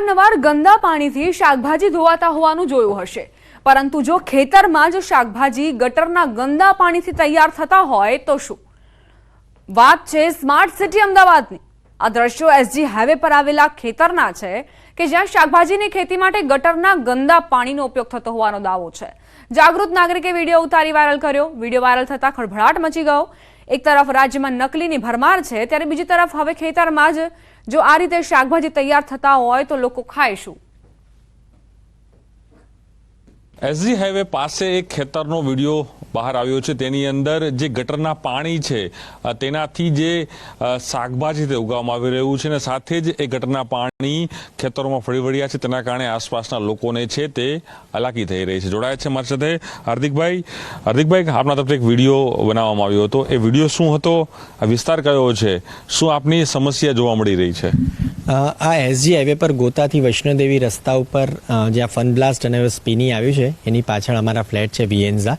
અવારનવાર ગંદા પાણીથી શાકભાજી ધોવાતા હોવાનું જોયું હશે, પરંતુ જો ખેતરમાં જ શાકભાજી ગટરના ગંદા પાણીથી તૈયાર થતા હોય તો શું? વાત છે સ્માર્ટ સિટી અમદાવાદની। આ દ્રશ્યો એસજી હાઈવે પર આવેલા ખેતરના છે કે જ્યાં શાકભાજીની ખેતી માટે ગટરના ગંદા પાણીનો ઉપયોગ થતો હોવાનો દાવો છે। જાગૃત નાગરિકે વિડીયો ઉતારી વાયરલ કર્યો। વિડીયો વાયરલ થતા ખળભળાટ મચી ગયો। એક તરફ રાજ્યમાં નકલીની ભરમાર છે, ત્યારે બીજી તરફ હવે ખેતરમાં જ જો આ રીતે શાકભાજી તૈયાર થતા હોય તો લોકો ખાય શું? એસજી હાઈવે પાસે એક ખેતરનો વિડીયો બહાર આવ્યો છે। તેની અંદર જે ગટરના પાણી છે તેનાથી જે શાકભાજી તે ઉગાવવામાં આવી રહ્યું છે, અને સાથે જ એ ગટરના પાણી ખેતરોમાં ફરી વળ્યા છે, તેના કારણે આસપાસના લોકોને છે તે હાલાકી થઈ રહી છે। જોડાયા છે મારી સાથે હાર્દિકભાઈ। આપના તરફથી એક વિડીયો બનાવવામાં આવ્યો હતો, એ વિડીયો શું હતો, આ વિસ્તાર કયો છે, શું આપની સમસ્યા જોવા મળી રહી છે? આ એસજી હાઈવે પર ગોતાથી વૈષ્ણોદેવી રસ્તા ઉપર જ્યાં ફન બ્લાસ્ટ અને સ્પીની આવ્યું છે એની પાછળ અમારા ફ્લેટ છે વિએન્ઝા।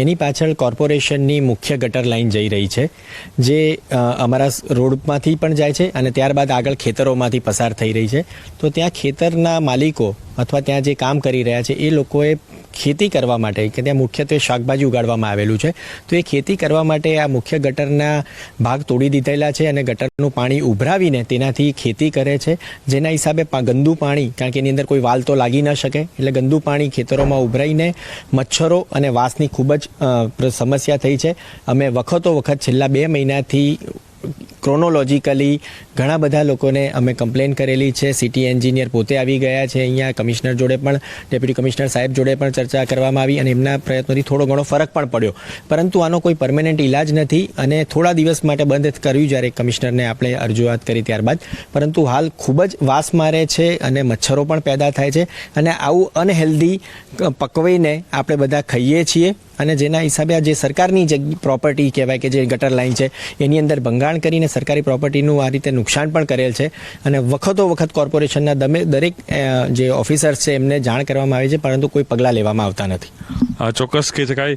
એની પાછળ કોર્પોરેશનની મુખ્ય ગટર લાઇન જઈ રહી છે, જે અમારા રોડમાંથી પણ જાય છે અને ત્યારબાદ આગળ ખેતરોમાંથી પસાર થઈ રહી છે। તો ત્યાં ખેતરના માલિકો અથવા ત્યાં જે કામ કરી રહ્યા છે એ લોકોએ ખેતી કરવા માટે, કે ત્યાં મુખ્યત્વે શાકભાજી ઉગાડવામાં આવેલું છે, તો એ ખેતી કરવા માટે આ મુખ્ય ગટરના ભાગ તોડી દીધેલા છે અને ગટરનું પાણી ઉભરાવીને તેનાથી ખેતી કરે છે, જેના હિસાબે ગંદુ પાણી, કારણ કે એની અંદર કોઈ વાલ તો લાગી ન શકે, એટલે ગંદુ પાણી ખેતરોમાં ઉભરાઈને મચ્છરો અને વાસની ખૂબ જ સમસ્યા થઈ છે। અમે વખતો વખત છેલ્લા 2 મહિનાથી ક્રોનોલોજીકલી ઘણા બધા લોકોને અમે કમ્પ્લેન કરેલી છે। સિટી એન્જિનિયર પોતે આવી ગયા છે અહીંયા, કમિશનર જોડે પણ, ડેપ્યુટી કમિશનર સાહેબ જોડે પણ ચર્ચા કરવામાં આવી અને એમના પ્રયત્નોથી થોડો ઘણો ફરક પણ પડ્યો, પરંતુ આનો કોઈ પરમેનન્ટ ઇલાજ નથી અને થોડા દિવસ માટે બંધ કર્યું જ્યારે કમિશનરને આપણે રજૂઆત કરી ત્યારબાદ, પરંતુ હાલ ખૂબ જ વાસ મારે છે અને મચ્છરો પણ પેદા થાય છે અને આવું અનહેલ્ધી પકવીને આપણે બધા ખાઈએ છીએ અને જેના હિસાબે આ જે સરકારની જે પ્રોપર્ટી કહેવાય કે જે ગટર લાઇન છે એની અંદર ભંગાણ કરીને સરકારી પ્રોપર્ટીનું આ રીતે નુકસાન પણ કરેલ છે અને વખતો વખત કોર્પોરેશનના દરેક જે ઓફિસર્સ છે એમને જાણ કરવામાં આવી છે, પરંતુ કોઈ પગલાં લેવામાં આવતા નથી। ચોક્કસ કહી શકાય,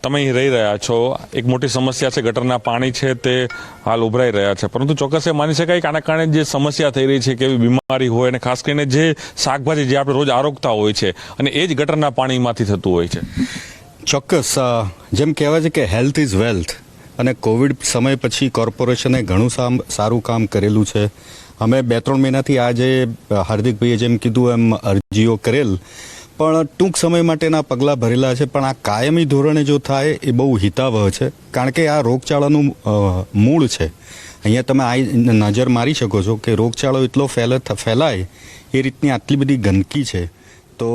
તમે અહીં રહી રહ્યા છો, એક મોટી સમસ્યા છે, ગટરના પાણી છે તે હાલ ઉભરાઈ રહ્યા છે, પરંતુ ચોક્કસ એ માની શકાય કે આના કારણે જે સમસ્યા થઈ રહી છે, કેવી બીમારી હોય અને ખાસ કરીને જે શાકભાજી જે આપણે રોજ આરોગતા હોય છે અને એ જ ગટરના પાણીમાંથી થતું હોય છે। ચોક્કસ, જેમ કહેવાય છે કે હેલ્થ ઇઝ વેલ્થ, અને કોવિડ સમય પછી કોર્પોરેશને ઘણું સારું કામ કરેલું છે। અમે 2-3 મહિનાથી આજે હાર્દિકભાઈએ જેમ કીધું એમ અરજીઓ કરેલ, પણ ટૂંક સમય માટેના પગલાં ભરેલા છે, પણ આ કાયમી ધોરણે જો થાય એ બહુ હિતાવહ છે, કારણ કે આ રોગચાળાનું મૂળ છે। અહીંયા તમે આ નજર મારી શકો છો કે રોગચાળો એટલો ફેલાય એ રીતની આટલી બધી ગંદકી છે, તો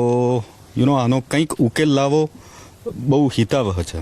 આનો કંઈક ઉકેલ લાવો બહુ હિતાવહ છે।